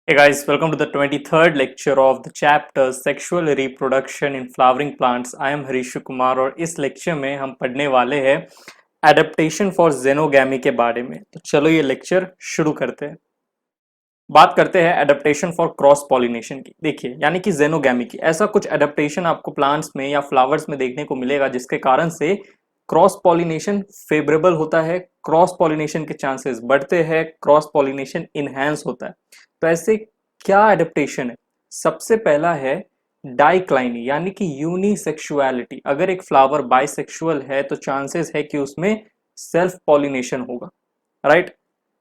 Hey guys, welcome to the 23rd lecture of the chapter Sexual Reproduction in Flowering Plants. I am हरीशु Kumar और इस lecture में हम पढ़ने वाले हैं एडेप्टेशन फॉर जेनोगैमी के बारे में। तो चलो ये लेक्चर शुरू करते हैं। बात करते हैं एडेप्टेशन फॉर क्रॉस पॉलिनेशन की। देखिए, यानी कि जेनोगैमी की ऐसा कुछ एडेप्टेशन आपको प्लांट्स में या फ्लावर्स में देखने को मिलेगा जिसके कारण से क्रॉस पॉलिनेशन फेवरेबल होता है, क्रॉस पॉलिनेशन के चांसेस बढ़ते हैं, क्रॉस पॉलिनेशन इनहैंस होता है। तो ऐसे क्या एडेप्टेशन है? सबसे पहला है डाइक्लाइनी, यानी कि यूनिसेक्सुअलिटी। अगर एक फ्लावर बाइसेक्सुअल है तो चांसेस है कि उसमें सेल्फ पॉलिनेशन होगा, राइट।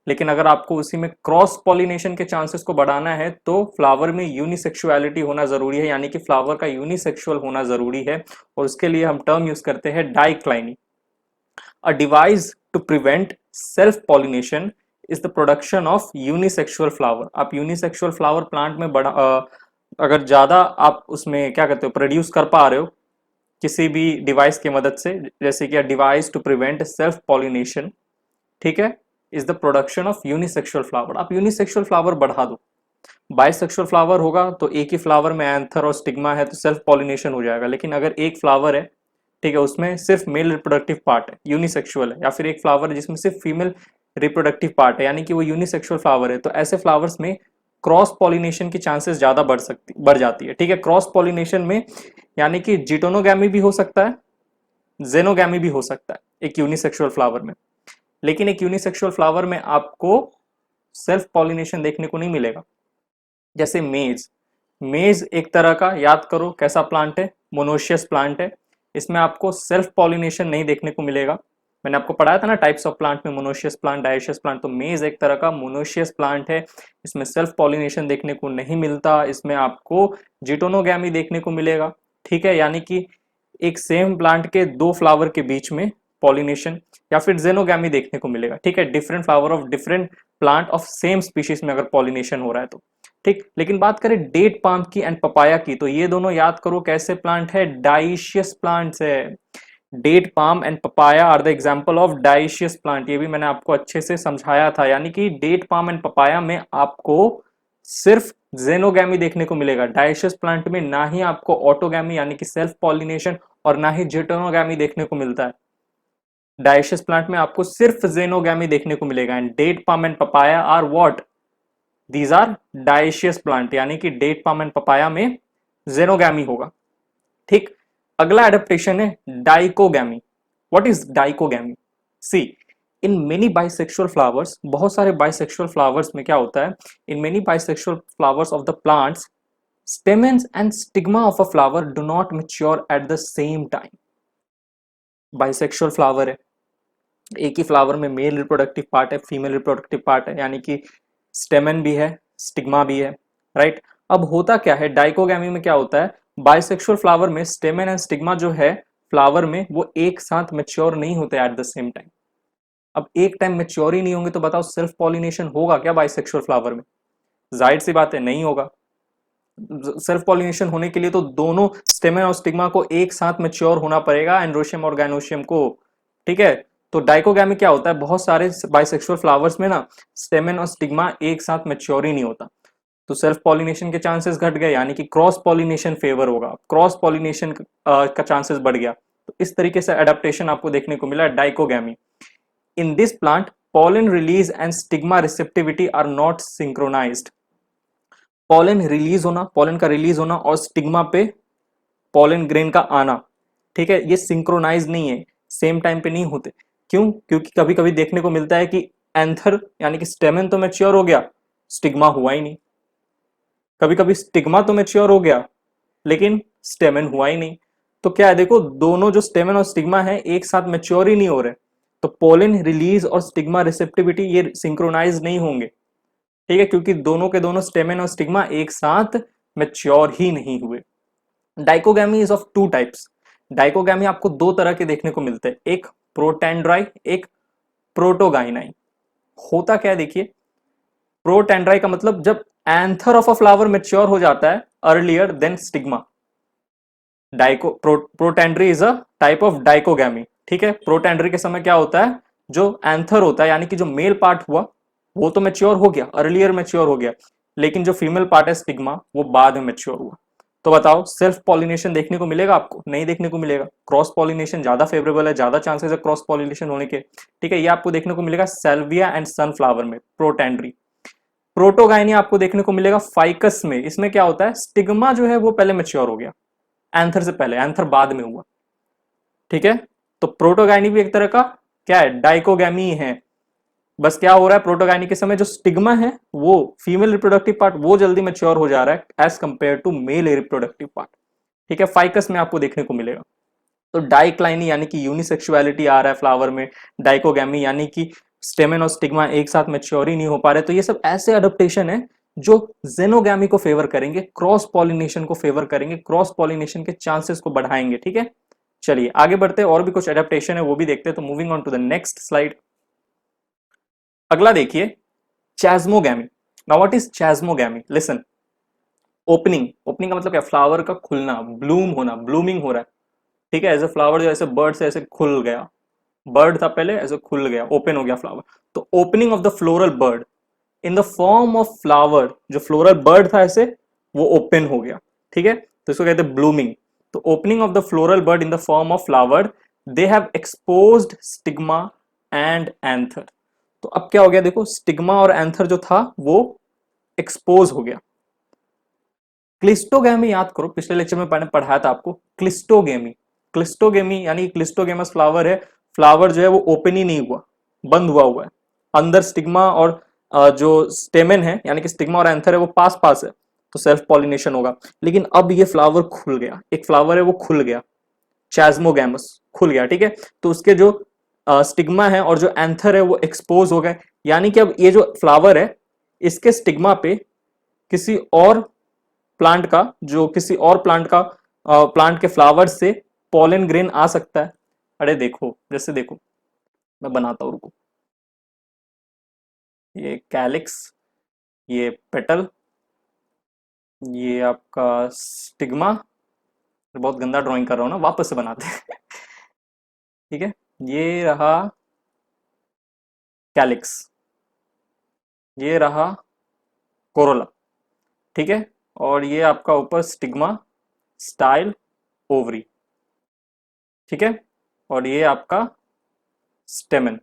लेकिन अगर आपको उसी में क्रॉस पॉलिनेशन के चांसेस को बढ़ाना है तो फ्लावर में यूनिसेक्सुअलिटी होना जरूरी है, यानी कि फ्लावर का यूनिसेक्सुअल होना जरूरी है। और उसके लिए हम टर्म यूज करते हैं dicliny. A device to prevent self pollination is the production of unisexual flower. आप यूनिसेक्सुअल फ्लावर प्लांट में अगर ज्यादा आप उसमें क्या कहते हो प्रोड्यूस कर पा रहे हो किसी भी डिवाइस की मदद से, जैसे कि device to prevent self pollination, ठीक है, is the production of unisexual flower. आप यूनिसेक्सुअल फ्लावर बढ़ा दो, बाइसेक्सुअल फ्लावर होगा तो एक ही फ्लावर में एंथर और स्टिग्मा है तो सेल्फ पॉलिनेशन हो जाएगा। लेकिन अगर एक फ्लावर है, ठीक है, उसमें सिर्फ मेल रिप्रोडक्टिव पार्ट है, यूनिसेक्सुअल है, या फिर एक फ्लावर है जिसमें सिर्फ फीमेल रिप्रोडक्टिव पार्ट है, यानी कि वो यूनिसेक्सुअल फ्लावर है, तो ऐसे फ्लावर्स में क्रॉस पॉलिनेशन की चांसेस ज्यादा बढ़ जाती है। ठीक है, क्रॉस पॉलिनेशन में यानी कि जिटोनोगैमी भी हो सकता है, जेनोगैमी भी हो सकता है एक यूनिसेक्सुअल फ्लावर में। लेकिन एक यूनिसेक्सुअल फ्लावर में आपको सेल्फ पॉलिनेशन देखने को नहीं मिलेगा। जैसे मेज, मेज एक तरह का, याद करो कैसा प्लांट है, मोनोशियस प्लांट है। इसमें आपको सेल्फ पॉलिनेशन नहीं देखने को मिलेगा। मैंने आपको पढ़ाया था ना टाइप्स ऑफ प्लांट में, मोनोशियस प्लांट, डायोशियस प्लांट। तो मेज एक तरह का मोनोशियस प्लांट है, इसमें सेल्फ पॉलिनेशन देखने को नहीं मिलता। इसमें आपको जिटोनोगैमी देखने को मिलेगा, ठीक है, यानी कि एक सेम प्लांट के दो फ्लावर के बीच में पॉलिनेशन, या फिर जेनोगैमी देखने को मिलेगा। ठीक है, different flower of different plant of same species में अगर पॉलिनेशन हो रहा है तो ठीक। लेकिन बात करें डेट पाम की एंड पपाया की, तो ये दोनों याद करो कैसे प्लांट है, डाइशियस प्लांट्स है। Date palm and papaya are the example of dioecious plant. ये भी मैंने आपको अच्छे से समझाया था, यानी कि डेट पाम एंड पपाया में आपको सिर्फ जेनोगैमी देखने को मिलेगा। डाइशियस प्लांट में ना ही आपको ऑटोगैमी यानी कि सेल्फ पॉलिनेशन और ना ही जिटोनोगैमी देखने को मिलता है। डाइशियस प्लांट में आपको सिर्फ जेनोगैमी देखने को मिलेगा। And date palm and papaya are what, these are dioecious plant, यानी कि डेट पाम एंड पपाया में जेनोगैमी होगा। ठीक, अगला एडेप्टेशन है dichogamy. What is dichogamy? See, in many bisexual flowers, बहुत सारे बाइसेक्सुअल फ्लावर्स में क्या होता है, in many bisexual flowers of the plants, stamens and stigma of a flower do not mature at the same time. Bisexual flower है, एक ही flower में मेल रिप्रोडक्टिव पार्ट है, फीमेल रिप्रोडक्टिव पार्ट है, यानी कि स्टेमन भी है, स्टिग्मा भी है, राइट। अब होता क्या है डाइकोगैमी में, क्या होता है, बाइसेक्सुअल फ्लावर में स्टेमन एंड स्टिग्मा जो है फ्लावर में वो एक साथ मैच्योर नहीं होते एट द सेम टाइम। अब एक टाइम मैच्योर ही नहीं होंगे तो बताओ सेल्फ पॉलिनेशन होगा क्या बाइसेक्सुअल फ्लावर में? जाहिर सी बात है नहीं होगा। सेल्फ पॉलिनेशन होने के लिए तो दोनों स्टेमन और स्टिग्मा को एक साथ मैच्योर होना पड़ेगा, एंड्रोशियम और गाइनोशियम को, ठीक है। तो डाइकोगैमी क्या होता है, बहुत सारे बाइसेक्सुअल फ्लावर्स में ना स्टेमन और स्टिग्मा एक साथ मैच्योर ही नहीं होता, तो सेल्फ पॉलिनेशन के चांसेस घट गए, यानी कि क्रॉस पॉलिनेशन फेवर होगा, क्रॉस पॉलिनेशन का चांसेस बढ़ गया। तो इस तरीके से अडेप्टेशन आपको देखने को मिला dichogamy. In this plant pollen release and stigma receptivity are not synchronized. Pollen release होना, पॉलन का रिलीज होना और स्टिग्मा पे पॉलन ग्रेन का आना, ठीक है, ये सिंक्रोनाइज नहीं है, सेम टाइम पे नहीं होते। क्यों? क्योंकि कभी कभी देखने को मिलता है कि एंथर यानी कि स्टेमन तो मैच्योर हो गया, स्टिग्मा हुआ ही नहीं। कभी कभी स्टिग्मा तो मैच्योर हो गया लेकिन स्टेमन हुआ ही नहीं। तो क्या है, देखो दोनों जो स्टेमन और स्टिग्मा है एक साथ मैच्योर ही नहीं हो रहे, तो पोलन रिलीज और स्टिग्मा रिसेप्टिविटी ये सिंक्रोनाइज नहीं होंगे, ठीक है, क्योंकि दोनों के दोनों स्टेमन और स्टिग्मा एक साथ मैच्योर ही नहीं हुए। Dichogamy is of two types. Dichogamy आपको दो तरह के देखने को मिलते हैं, एक प्रोटेंड्राई, एक प्रोटोगाइनाई। होता क्या है देखिए, प्रोटेंड्राई का मतलब जब anther of a flower mature हो जाता है earlier than stigma. Protandry is a type of dichogamy, ठीक है। प्रोटेंड्री के समय क्या होता है, जो एंथर होता है यानी कि जो मेल पार्ट हुआ वो तो मैच्योर हो गया, अर्लियर मैच्योर हो गया, लेकिन जो फीमेल पार्ट है स्टिग्मा वो बाद में मैच्योर हुआ। तो बताओ सेल्फ पॉलिनेशन देखने को मिलेगा आपको? नहीं देखने को मिलेगा। क्रॉस पॉलिनेशन ज्यादा फेवरेबल है, ज्यादा चांसेस है क्रॉस पॉलिनेशन होने के। ठीक है, ये आपको देखने को मिलेगा सेल्विया एंड सनफ्लावर में, प्रोटेंड्री। प्रोटोगाइनी आपको देखने को मिलेगा फाइकस में। इसमें क्या होता है, स्टिग्मा जो है वो पहले मैच्योर हो गया, एंथर से पहले, एंथर बाद में हुआ। ठीक है, तो प्रोटोगाइनी भी एक तरह का क्या है, डाइकोगैमी है। बस क्या हो रहा है, प्रोटोगाइनी के समय जो स्टिग्मा है वो फीमेल रिप्रोडक्टिव पार्ट वो जल्दी मैच्योर हो जा रहा है as compare to male reproductive part. ठीक है, फाइकस में आपको देखने को मिलेगा। तो डाइक्लाइनी यानी कि यूनिसेक्सुअलिटी आ रहा है फ्लावर में, डाइकोगैमी यानी कि स्टेमेन और स्टिग्मा एक साथ मैच्योर ही नहीं हो पा रहे। तो ये सब ऐसे अडप्टेशन है जो जेनोगैमी को फेवर करेंगे, क्रॉस पॉलिनेशन को फेवर करेंगे, क्रॉस पॉलिनेशन के चांसेस को बढ़ाएंगे। ठीक है, चलिए आगे बढ़ते हैं, और भी कुछ एडेप्टेशन है वो भी देखते हैं। तो moving on to the next slide. अगला देखिए, chasmogamy. Now what is chasmogamy? Listen, opening, opening का मतलब क्या, फ्लावर का खुलना, ब्लूम होना, ब्लूमिंग हो रहा है। ठीक है, एज ए फ्लावर जो ऐसे बर्ड से ऐसे खुल गया, बर्ड था पहले, ऐसे खुल गया, ओपन हो गया फ्लावर। तो opening of the floral bird in the form of flower, जो फ्लोरल बर्ड था ऐसे वो ओपन हो गया। ठीक है, तो इसको कहते हैं ब्लूमिंग। तो opening of the floral bird in the form of flower, they have exposed stigma and anther. तो अब क्या हो गया, देखो स्टिग्मा और एंथर जो था वो एक्सपोज हो गया। क्लिस्टोगेमी याद करो, पिछले लेक्चर में मैंने पढ़ाया था आपको क्लिस्टोगेमी। क्लिस्टोगेमी यानी क्लिस्टोगेमस फ्लावर है, फ्लावर जो है वो ओपन ही नहीं हुआ, बंद हुआ है। अंदर स्टिग्मा और जो स्टेमेन है यानी कि स्टिग्मा और एंथर है वो पास पास है, तो सेल्फ पॉलिनेशन होगा। लेकिन अब ये फ्लावर खुल गया, एक फ्लावर है वो खुल गया, चैस्मोगैमस खुल गया। ठीक है, तो उसके जो स्टिग्मा है और जो एंथर है वो एक्सपोज हो गए। यानी कि अब ये जो फ्लावर है इसके स्टिग्मा पे किसी और प्लांट का, जो किसी और प्लांट का, प्लांट के फ्लावर से पॉलन ग्रेन आ सकता है। अरे देखो, जैसे देखो मैं बनाता हूं, रुको। ये कैलिक्स, ये पेटल, ये आपका स्टिग्मा। बहुत गंदा ड्राइंग कर रहा हूं ना, वापस से बनाते हैं। ठीक है, ये रहा कैलिक्स, ये रहा कोरोला। ठीक है, और ये आपका ऊपर स्टिग्मा, स्टाइल, ओवरी। ठीक है, और ये आपका स्टेमन,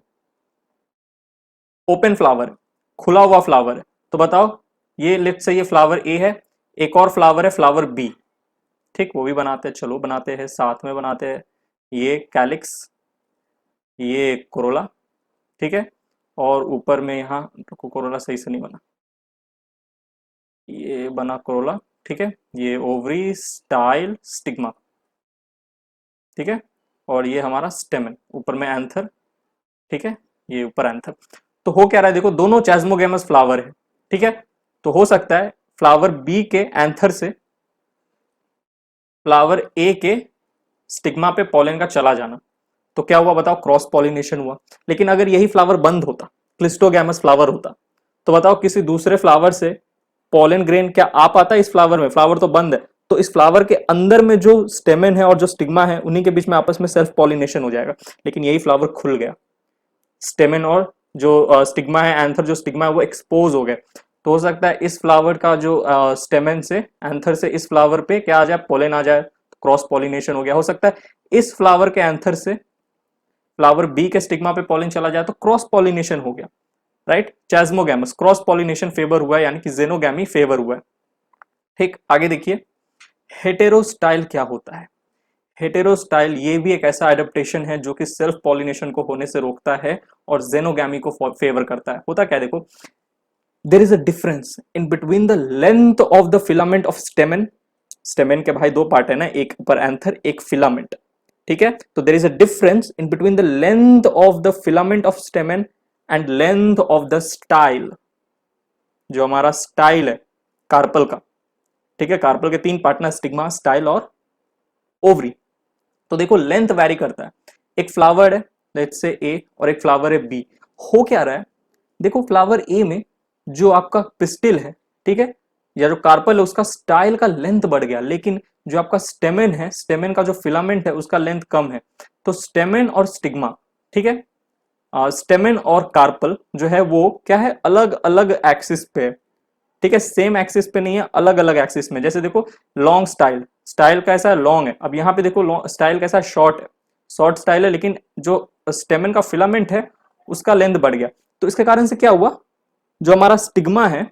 ओपन फ्लावर है, खुला हुआ फ्लावर है। तो बताओ, ये लेट्स से ये फ्लावर ए है, एक और फ्लावर है फ्लावर बी। ठीक, वो भी बनाते हैं, चलो बनाते हैं, साथ में बनाते हैं। ये कैलिक्स, ये कोरोला। ठीक है, और ऊपर में यहाँ कोरोला सही से नहीं बना, ये बना कोरोला। ठीक है, ये ओवरी, स्टाइल, स्टिग्मा। ठीक है, और ये हमारा स्टेमन, ऊपर में एंथर। ठीक है, ये ऊपर एंथर। तो हो क्या रहा है, देखो दोनों चैस्मोगेमस फ्लावर है। ठीक है, तो हो सकता है फ्लावर बी के एंथर से फ्लावर ए के स्टिग्मा पे पॉलन का चला जाना। तो क्या हुआ बताओ, क्रॉस पॉलिनेशन हुआ। लेकिन अगर यही फ्लावर बंद होता, क्लिस्टोगैमस फ्लावर होता, तो बताओ किसी दूसरे फ्लावर से पॉलन ग्रेन क्या आ पाता इस फ्लावर में? फ्लावर तो बंद है, तो इस फ्लावर के अंदर में जो स्टेमन है और जो स्टिग्मा है उन्हीं के बीच में आपस में सेल्फ पॉलिनेशन हो जाएगा। लेकिन यही फ्लावर खुल गया, स्टेमन और जो स्टिग्मा है, एंथर जो स्टिग्मा है वो एक्सपोज हो गए। तो हो सकता है इस फ्लावर का जो स्टेमन से, एंथर से इस फ्लावर पे क्या आ जाए, पोलन आ जाए, क्रॉस पॉलिनेशन हो गया। हो सकता है इस फ्लावर के एंथर से फ्लावर बी के स्टिग्मा पे पॉलन चला जाए तो क्रॉस पॉलिनेशन हो गया। Right, chasmogamous, cross pollination favour हुआ है, यानी कि जेनोगैमी फेवर हुआ है। ठीक, आगे देखिए, हेटेरोस्टाइल क्या होता है? हेटेरोस्टाइल ये भी एक ऐसा एडेप्टेशन है जो कि सेल्फ पॉलिनेशन को होने से रोकता है और जेनोगैमी को फेवर करता है। होता क्या, देखो there is a difference in between the length of the filament of स्टेमन। स्टेमन के भाई दो पार्ट है ना, एक ऊपर एंथर, एक फिलामेंट। ठीक है, तो there is a difference in between the length of the filament of स्टेमन and length of the style. जो हमारा स्टाइल है कार्पल का, ठीक है, कार्पल के तीन पार्टनर, स्टिग्मा, स्टाइल और ओवरी। तो देखो लेंथ वैरी करता है। एक फ्लावर है लेट्स से ए और एक फ्लावर है बी। हो क्या रहा है, देखो फ्लावर ए में जो आपका पिस्टिल है, ठीक है, या जो कार्पल है उसका स्टाइल का लेंथ बढ़ गया, लेकिन जो आपका स्टेमेन है, स्टेमेन का जो फिलामेंट है उसका लेंथ कम है। तो स्टेमेन और स्टिग्मा, ठीक है, स्टेमेन और कार्पल जो है वो क्या है, अलग अलग एक्सिस पे है। ठीक है, सेम एक्सिस पे नहीं है, अलग अलग एक्सिस में। जैसे देखो लॉन्ग स्टाइल, स्टाइल कैसा है, लॉन्ग है। अब यहाँ पे देखो स्टाइल कैसा है, शॉर्ट है, शॉर्ट स्टाइल है, लेकिन जो स्टेमन का फिलामेंट है उसका लेंथ बढ़ गया। तो इसके कारण से क्या हुआ, जो हमारा स्टिग्मा है,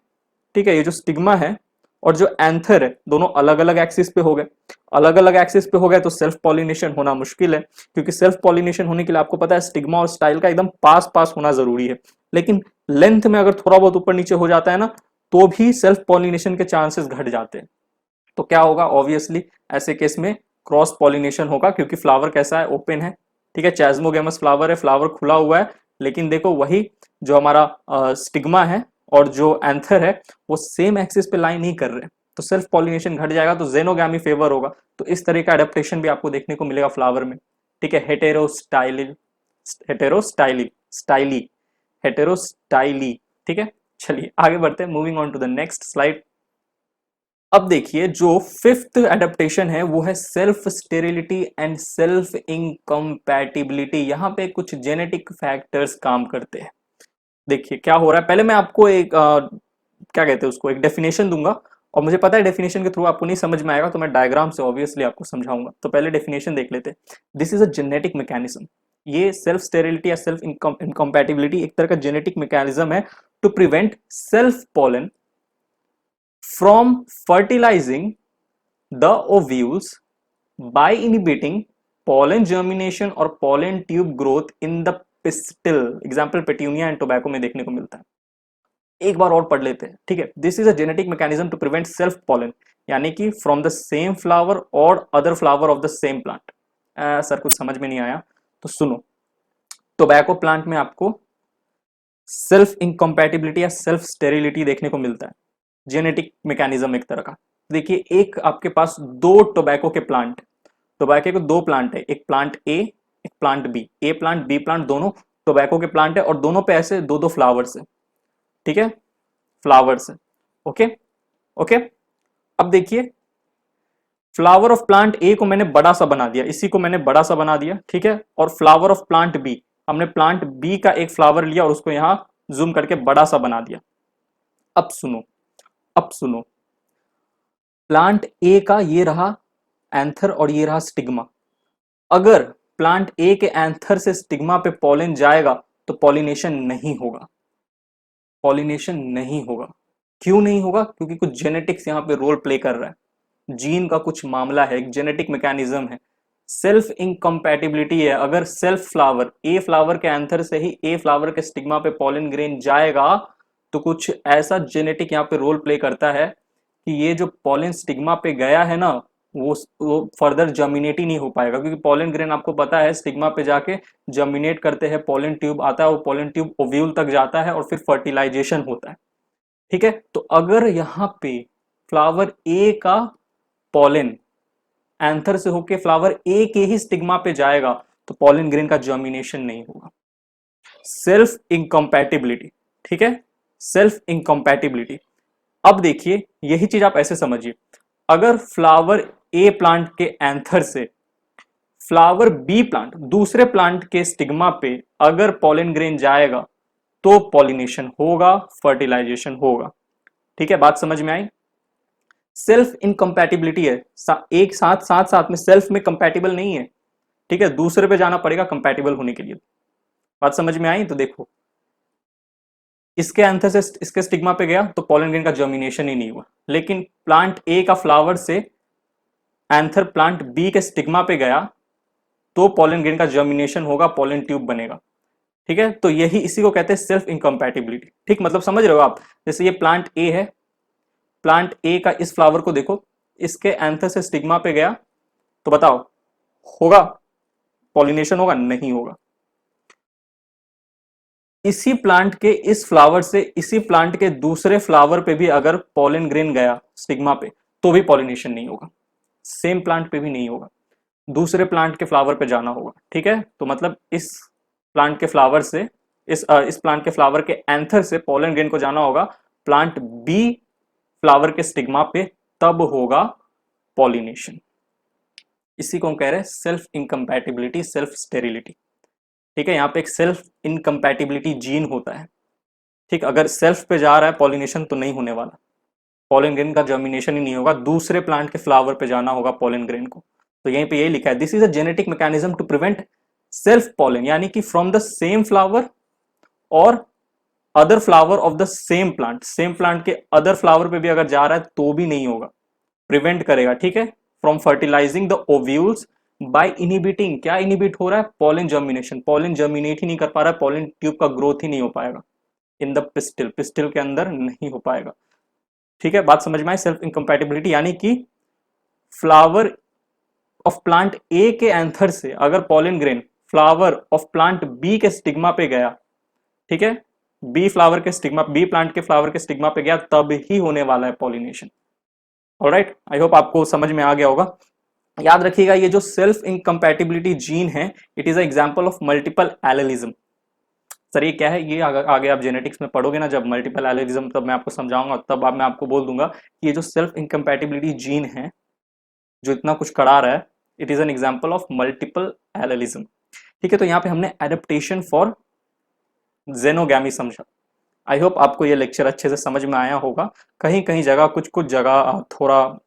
ठीक है, ये जो स्टिग्मा है और जो एंथर है दोनों अलग अलग एक्सिस पे हो गए। अलग अलग एक्सिस पे हो गए तो सेल्फ पॉलिनेशन होना मुश्किल है, क्योंकि सेल्फ पॉलिनेशन होने के लिए आपको पता है स्टिग्मा और स्टाइल का एकदम पास पास होना जरूरी है। लेकिन लेंथ में अगर थोड़ा बहुत ऊपर नीचे हो जाता है ना, तो भी सेल्फ पॉलिनेशन के चांसेस घट जाते हैं। तो क्या होगा, ऑब्वियसली ऐसे केस में क्रॉस पॉलिनेशन होगा, क्योंकि फ्लावर कैसा है, ओपन है, ठीक है, चैज्मोगेमस फ्लावर है, फ्लावर खुला हुआ है, लेकिन देखो वही जो हमारा स्टिग्मा है और जो एंथर है वो सेम एक्सिस पे लाइन नहीं कर रहे, तो सेल्फ पॉलिनेशन घट जाएगा, तो जेनोगामी फेवर होगा। तो इस तरह का एडेप्टेशन भी आपको देखने को मिलेगा फ्लावर में, ठीक है। हेटेरोस्टाइली, हेटेरोस्टाइली, स्टाइली, हेटेरोस्टाइली, ठीक है। चलिए आगे बढ़ते हैं, moving on to the next slide. अब देखिए जो फिफ्थ एडेप्टेशन है वो है self sterility and self incompatibility. यहाँ पे कुछ जेनेटिक फैक्टर्स काम करते हैं। देखिए क्या हो रहा है, पहले मैं आपको एक क्या कहते हैं उसको, एक डेफिनेशन दूंगा, और मुझे पता है डेफिनेशन के थ्रू आपको नहीं समझ में आएगा, तो मैं डायग्राम से ऑब्वियसली आपको समझाऊंगा। तो पहले डेफिनेशन देख लेते हैं। This is a genetic mechanism. ये सेल्फ स्टेरिलिटी या सेल्फ इनकम्पैटिबिलिटी एक तरह का जेनेटिक मैकेनिज्म है to prevent self pollen from fertilizing the ovules by inhibiting pollen germination और pollen tube growth in the pistil। Example petunia and tobacco में देखने को मिलता है। एक बार और पढ़ लेते हैं, ठीक है। This is a genetic mechanism to prevent self pollen, यानी कि फ्रॉम द सेम फ्लावर और other flower of the same plant. Sir कुछ समझ में नहीं आया तो सुनो, टोबैको प्लांट में आपको सेल्फ इनकम्पैटिबिलिटी या सेल्फ स्टेरिलिटी देखने को मिलता है, जेनेटिक मैकेनिज्म एक तरह का। देखिए एक आपके पास दो टोबैको के प्लांट, टोबैको के दो प्लांट है, एक प्लांट ए एक प्लांट बी, ए प्लांट बी प्लांट दोनों टोबैको के प्लांट है, और दोनों पे ऐसे दो दो फ्लावर्स है, ठीक है, फ्लावर्स है। Okay okay. अब देखिए फ्लावर ऑफ प्लांट ए को मैंने बड़ा सा बना दिया, इसी को मैंने बड़ा सा बना दिया, ठीक है, और फ्लावर ऑफ प्लांट बी, हमने प्लांट बी का एक फ्लावर लिया और उसको यहां जूम करके बड़ा सा बना दिया। अब सुनो, अब सुनो, प्लांट ए का ये रहा एंथर और ये रहा स्टिग्मा। अगर प्लांट ए के एंथर से स्टिग्मा पे पॉलन जाएगा तो पॉलिनेशन नहीं होगा, पॉलिनेशन नहीं होगा। क्यों नहीं होगा, क्योंकि कुछ जेनेटिक्स यहां पे रोल प्ले कर रहा है, जीन का कुछ मामला है, एक जेनेटिक मैकेनिज्म है, सेल्फ इनकम्पैटिबिलिटी है। अगर सेल्फ फ्लावर ए फ्लावर के एंथर से ही ए फ्लावर के स्टिग्मा पे पॉलन ग्रेन जाएगा, तो कुछ ऐसा जेनेटिक यहाँ पे रोल प्ले करता है कि ये जो पॉलन स्टिग्मा पे गया है ना, वो फर्दर जर्मिनेट ही नहीं हो पाएगा, क्योंकि पॉलन ग्रेन आपको पता है स्टिग्मा पे जाके जर्मिनेट करते हैं, पॉलन ट्यूब आता है, वो पॉलन ट्यूब ओव्यूल तक जाता है और फिर फर्टिलाइजेशन होता है, ठीक है। तो अगर यहाँ पे फ्लावर ए का पॉलन एंथर से होके फ्लावर ए के ही स्टिग्मा पे जाएगा तो पॉलन ग्रेन का जर्मिनेशन नहीं होगा। सेल्फ इनकम्पैटिबिलिटी, ठीक है, सेल्फ इनकम्पैटिबिलिटी। अब देखिए यही चीज आप ऐसे समझिए, अगर फ्लावर ए प्लांट के एंथर से फ्लावर बी प्लांट दूसरे प्लांट के स्टिग्मा पे अगर पॉलन ग्रेन जाएगा तो पॉलिनेशन होगा, फर्टिलाइजेशन होगा, ठीक है। बात समझ में आई। सेल्फ इनकम्पैटिबिलिटी है, एक साथ साथ साथ में सेल्फ में कंपैटिबल नहीं है, ठीक है, दूसरे पे जाना पड़ेगा कंपैटिबल होने के लिए। बात समझ में आई। तो देखो इसके एंथर से इसके स्टिग्मा पे गया तो पॉलन ग्रेन का जर्मिनेशन ही नहीं हुआ, लेकिन प्लांट ए का फ्लावर से एंथर प्लांट बी के स्टिग्मा पे गया तो पॉलन ग्रेन का जर्मिनेशन होगा, पॉलन ट्यूब बनेगा, ठीक है। तो यही इसी को कहते हैं सेल्फ इनकम्पैटिबिलिटी, ठीक, मतलब समझ रहे हो आप। जैसे ये प्लांट ए है, प्लांट ए का इस फ्लावर को देखो, इसके एंथर से स्टिग्मा पे गया तो बताओ होगा पॉलिनेशन, होगा नहीं होगा। इसी प्लांट के इस फ्लावर से इसी प्लांट के दूसरे फ्लावर पे भी अगर पॉलन ग्रेन गया स्टिग्मा पे तो भी पॉलिनेशन नहीं होगा, सेम प्लांट पे भी नहीं होगा, दूसरे प्लांट के फ्लावर पे जाना होगा, ठीक है। तो मतलब इस प्लांट के फ्लावर से इस प्लांट के फ्लावर के एंथर से पॉलन ग्रेन को जाना होगा प्लांट बी फ्लावर के स्टिग्मा पे, तब होगा पॉलिनेशन। इसी को हम कह रहे हैं सेल्फ इनकम्पैटिबिलिटी, सेल्फ स्टेरिलिटी, ठीक है। यहाँ पे एक सेल्फ इनकम्पैटिबिलिटी जीन होता है, ठीक, अगर सेल्फ पे जा रहा है पॉलिनेशन तो नहीं होने वाला, पॉलन ग्रेन का जर्मिनेशन ही नहीं होगा, दूसरे प्लांट के फ्लावर पे जाना होगा पॉलन ग्रेन को। तो यहीं पे यही लिखा है, this is a genetic mechanism to prevent self pollen, यानी कि फ्रॉम द सेम फ्लावर और other flower of the same plant, same plant के अदर फ्लावर पे भी अगर जा रहा है तो भी नहीं होगा, प्रिवेंट करेगा, ठीक है, from fertilising the ovules by inhibiting, क्या इनिबिट हो रहा है, पॉलन जर्मिनेशन, पॉलन जर्मिनेट ही नहीं कर पा रहा है, पॉलन ट्यूब का ग्रोथ ही नहीं हो पाएगा इन द पिस्टिल, पिस्टिल के अंदर नहीं हो पाएगा, ठीक है, बात समझ में आई। सेल्फ इनकम्पैटिबिलिटी यानी कि फ्लावर ऑफ प्लांट ए के एंथर से अगर pollen grain flower of plant B के स्टिग्मा पे गया, ठीक है, बी फ्लावर के स्टिग्मा, बी प्लांट के फ्लावर के स्टिग्मा पे गया, तब ही होने वाला है पॉलिनेशन। ऑलराइट, आई होप आपको समझ में आ गया होगा। याद रखिएगा ये जो सेल्फ इनकम्पैटिबिलिटी जीन है, it is a example of multiple allelism. Sir ये क्या है, ये आगे आप जेनेटिक्स में पढ़ोगे ना जब मल्टीपल एलेलिज्म, तब मैं आपको समझाऊंगा, तब मैं आपको बोल दूंगा कि ये जो सेल्फ इनकम्पैटिबिलिटी जीन है जो इतना कुछ करा रहा है, it is an example of multiple allelism, ठीक है। तो यहाँ पे हमने एडेप्टेशन फॉर जेनोगैमी समझा। आई होप आपको ये लेक्चर अच्छे से समझ में आया होगा। कहीं कहीं जगह कुछ कुछ जगह थोड़ा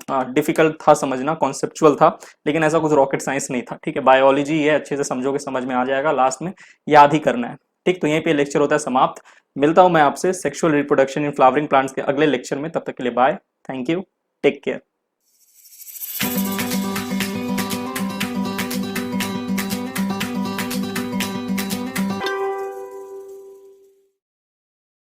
डिफिकल्ट था समझना, कॉन्सेप्चुअल था, लेकिन ऐसा कुछ रॉकेट साइंस नहीं था, ठीक है। बायोलॉजी ये अच्छे से समझोगे समझ में आ जाएगा, लास्ट में याद ही करना है, ठीक। तो यहीं पे लेक्चर होता है समाप्त। मिलता हूं मैं आपसे sexual reproduction in flowering plants के अगले लेक्चर में, तब तक के लिए bye, thank you, take care.